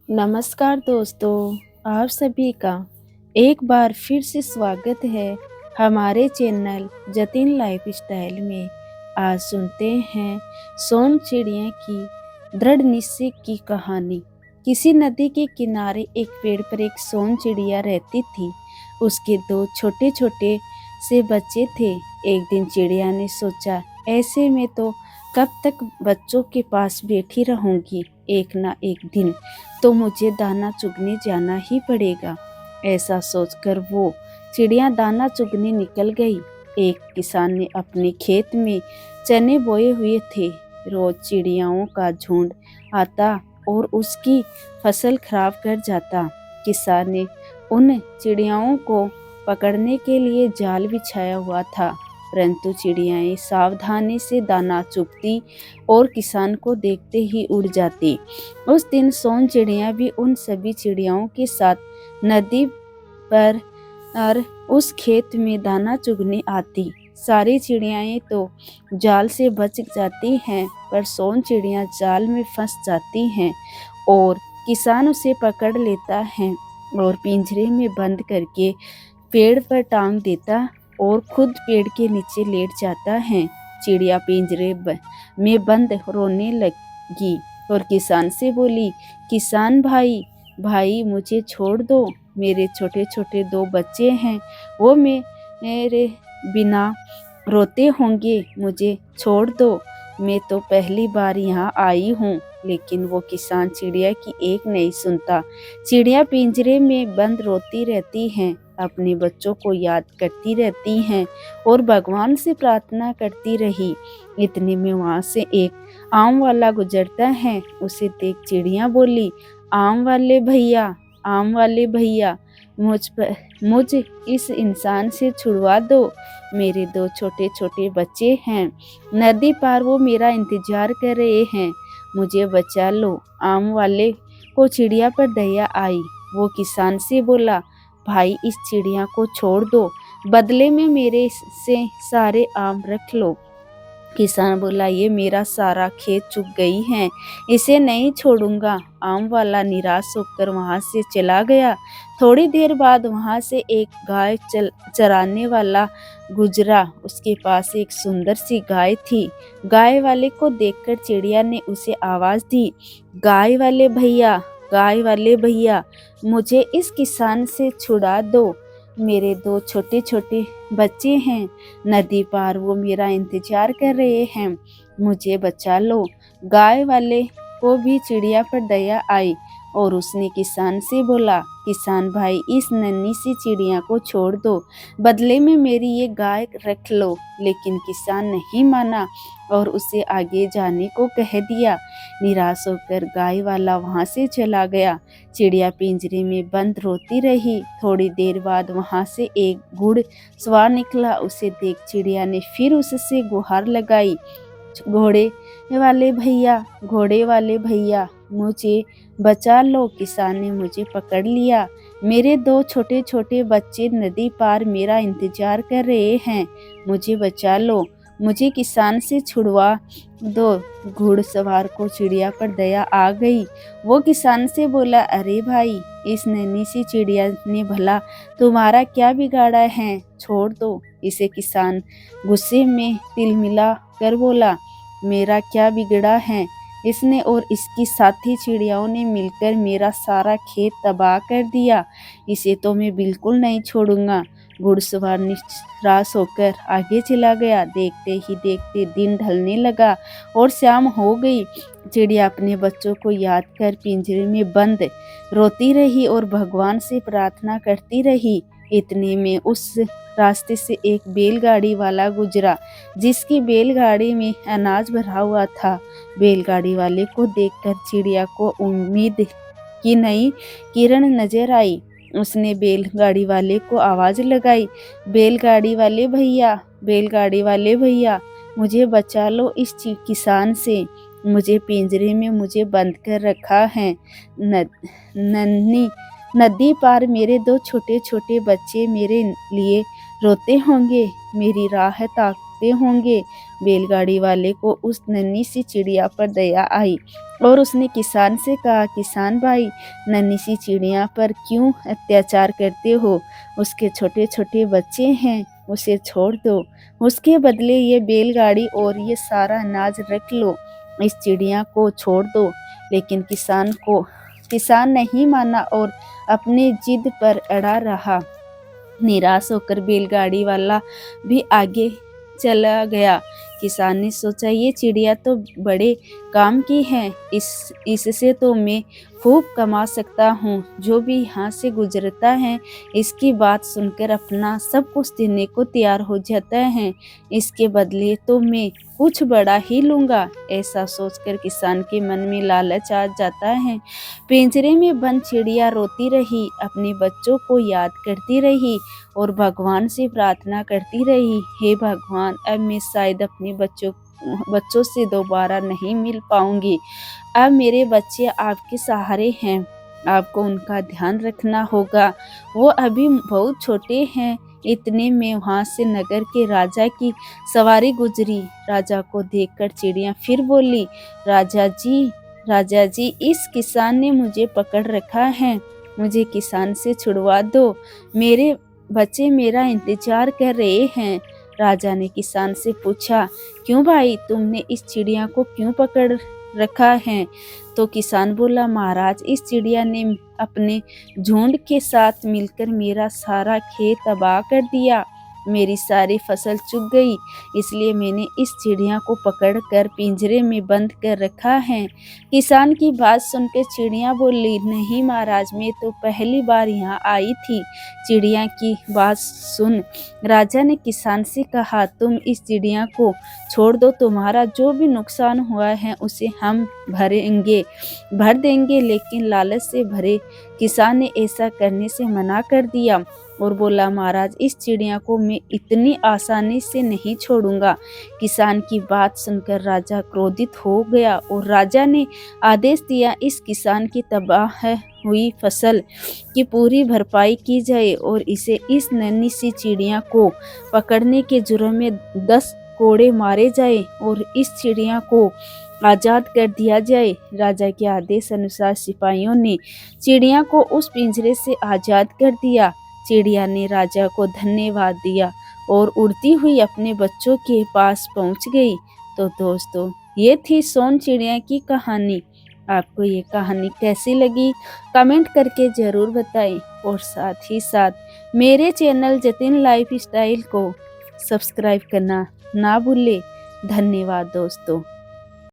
नमस्कार दोस्तों, आप सभी का एक बार फिर से स्वागत है हमारे चैनल जतिन लाइफस्टाइल में। आज सुनते हैं सोन चिड़िया की दृढ़ निश्चय की कहानी। किसी नदी के किनारे एक पेड़ पर एक सोन चिड़िया रहती थी। उसके दो छोटे छोटे से बच्चे थे। एक दिन चिड़िया ने सोचा, ऐसे में तो कब तक बच्चों के पास बैठी रहूंगी, एक ना एक दिन तो मुझे दाना चुगने जाना ही पड़ेगा। ऐसा सोचकर वो चिड़िया दाना चुगने निकल गई। एक किसान ने अपने खेत में चने बोए हुए थे। रोज चिड़ियाओं का झुंड आता और उसकी फसल खराब कर जाता। किसान ने उन चिड़ियाओं को पकड़ने के लिए जाल बिछाया हुआ था, परंतु चिड़ियाएं सावधानी से दाना चुगती और किसान को देखते ही उड़ जाती। उस दिन सोन चिड़िया भी उन सभी चिड़ियाओं के साथ नदी पर और उस खेत में दाना चुगने आती। सारी चिड़ियाएं तो जाल से बच जाती हैं, पर सोन चिड़िया जाल में फंस जाती हैं और किसान उसे पकड़ लेता है और पिंजरे में बंद करके पेड़ पर टांग देता और खुद पेड़ के नीचे लेट जाता है। चिड़िया पिंजरे में बंद रोने लगी और किसान से बोली, किसान भाई भाई मुझे छोड़ दो, मेरे छोटे छोटे दो बच्चे हैं, वो मेरे बिना रोते होंगे, मुझे छोड़ दो, मैं तो पहली बार यहाँ आई हूँ। लेकिन वो किसान चिड़िया की एक नहीं सुनता। चिड़िया पिंजरे में बंद रोती रहती हैं, अपने बच्चों को याद करती रहती हैं और भगवान से प्रार्थना करती रही। इतने में वहाँ से एक आम वाला गुजरता है। उसे देख चिड़िया बोली, आम वाले भैया, आम वाले भैया, मुझ इस इंसान से छुड़वा दो, मेरे दो छोटे छोटे बच्चे हैं, नदी पार वो मेरा इंतजार कर रहे हैं, मुझे बचा लो। आम वाले को चिड़िया पर दया आई। वो किसान से बोला, भाई इस चिड़िया को छोड़ दो, बदले में मेरे से सारे आम रख लो। किसान बोला, ये मेरा सारा खेत चुग गई है, इसे नहीं छोड़ूंगा। आम वाला निराश होकर वहां से चला गया। थोड़ी देर बाद वहां से एक गाय चराने वाला गुजरा। उसके पास एक सुंदर सी गाय थी। गाय वाले को देखकर चिड़िया ने उसे आवाज दी, गाय वाले भैया, गाय वाले भैया, मुझे इस किसान से छुड़ा दो, मेरे दो छोटे छोटे बच्चे हैं, नदी पार वो मेरा इंतजार कर रहे हैं, मुझे बचा लो। गाय वाले को भी चिड़िया पर दया आई और उसने किसान से बोला, किसान भाई इस नन्ही सी चिड़िया को छोड़ दो, बदले में मेरी ये गाय रख लो। लेकिन किसान नहीं माना और उसे आगे जाने को कह दिया। निराश होकर गाय वाला वहां से चला गया। चिड़िया पिंजरे में बंद रोती रही। थोड़ी देर बाद वहां से एक घुड़सवार निकला। उसे देख चिड़िया ने फिर उससे गुहार लगाई, घोड़े वाले भैया, घोड़े वाले भैया, मुझे बचा लो, किसान ने मुझे पकड़ लिया, मेरे दो छोटे छोटे बच्चे नदी पार मेरा इंतजार कर रहे हैं, मुझे बचा लो, मुझे किसान से छुड़वा दो। घुड़सवार को चिड़िया पर दया आ गई। वो किसान से बोला, अरे भाई इस नन्ही सी चिड़िया ने भला तुम्हारा क्या बिगाड़ा है, छोड़ दो इसे। किसान गुस्से में तिलमिला कर बोला, मेरा क्या बिगड़ा है, इसने और इसकी साथी चिड़ियाओं ने मिलकर मेरा सारा खेत तबाह कर दिया, इसे तो मैं बिल्कुल नहीं छोड़ूंगा। घुड़सवार निराश होकर आगे चला गया। देखते ही देखते दिन ढलने लगा और शाम हो गई। चिड़िया अपने बच्चों को याद कर पिंजरे में बंद रोती रही और भगवान से प्रार्थना करती रही। इतने में उस रास्ते से एक बैलगाड़ी वाला गुजरा, जिसकी बैलगाड़ी में अनाज भरा हुआ था। बैलगाड़ी वाले को देखकर चिड़िया को उम्मीद की नई किरण नजर आई। उसने बैलगाड़ी वाले को आवाज लगाई, बैलगाड़ी वाले भैया, बैलगाड़ी वाले भैया, मुझे बचा लो इस किसान से, मुझे पिंजरे में मुझे बंद कर रखा है, नन्ही नदी पार मेरे दो छोटे छोटे बच्चे मेरे लिए रोते होंगे, मेरी राह सकते होंगे। बैलगाड़ी वाले को उस नन्ही सी चिड़िया पर दया आई और उसने किसान से कहा, किसान भाई, नन्ही सी चिड़िया पर क्यों अत्याचार करते हो? उसके छोटे छोटे बच्चे हैं, उसे छोड़ दो। उसके बदले ये बैलगाड़ी और ये सारा अनाज रख लो, इस चिड़िया को छोड़ दो। लेकिन किसान नहीं माना और अपनी जिद पर अड़ा रहा। निराश होकर बैलगाड़ी वाला भी आगे चला गया। किसान ने सोचा, ये चिड़िया तो बड़े काम की है, इससे तो मैं खूब कमा सकता हूँ। जो भी यहाँ से गुजरता है इसकी बात सुनकर अपना सब कुछ देने को तैयार हो जाता है। इसके बदले तो मैं कुछ बड़ा ही लूँगा। ऐसा सोचकर किसान के मन में लालच आ जाता है। पिंजरे में बंद चिड़िया रोती रही, अपने बच्चों को याद करती रही और भगवान से प्रार्थना करती रही, हे भगवान, अब मैं शायद अपने बच्चों से दोबारा नहीं मिल पाऊंगी। अब मेरे बच्चे आपके सहारे हैं, आपको उनका ध्यान रखना होगा। वो अभी बहुत छोटे हैं। इतने में वहां से नगर के राजा की सवारी गुजरी। राजा को देखकर चिड़िया फिर बोली, राजा जी, इस किसान ने मुझे पकड़ रखा है, मुझे किसान से छुड़वा दो। मेरे बच्चे मेरा इंतजार कर रहे हैं। राजा ने किसान से पूछा, क्यों भाई, तुमने इस चिड़िया को क्यों पकड़ रखा है? तो किसान बोला, महाराज, इस चिड़िया ने अपने झुंड के साथ मिलकर मेरा सारा खेत तबाह कर दिया, मेरी सारी फसल चुग गई, इसलिए मैंने इस चिड़िया को पकड़कर पिंजरे में बंद कर रखा है। किसान की बात सुनकर चिड़िया बोली, नहीं महाराज, मैं तो पहली बार यहाँ आई थी। चिड़िया की बात सुन राजा ने किसान से कहा, तुम इस चिड़िया को छोड़ दो, तुम्हारा जो भी नुकसान हुआ है उसे हम भर देंगे। लेकिन लालच से भरे किसान ने ऐसा करने से मना कर दिया और बोला, महाराज, इस चिड़िया को मैं इतनी आसानी से नहीं छोड़ूंगा। किसान की बात सुनकर राजा क्रोधित हो गया और राजा ने आदेश दिया, इस किसान की तबाह हुई फसल की पूरी भरपाई की जाए और इस नन्ही सी चिड़िया को पकड़ने के जुर्म में 10 कोड़े मारे जाए और इस चिड़िया को आजाद कर दिया जाए। राजा के आदेश अनुसार सिपाहियों ने चिड़िया को उस पिंजरे से आजाद कर दिया। चिड़िया ने राजा को धन्यवाद दिया और उड़ती हुई अपने बच्चों के पास पहुंच गई। तो दोस्तों, ये थी सोन चिड़िया की कहानी। आपको ये कहानी कैसी लगी कमेंट करके ज़रूर बताएं और साथ ही साथ मेरे चैनल जतिन लाइफ स्टाइल को सब्सक्राइब करना ना भूलें। धन्यवाद दोस्तों।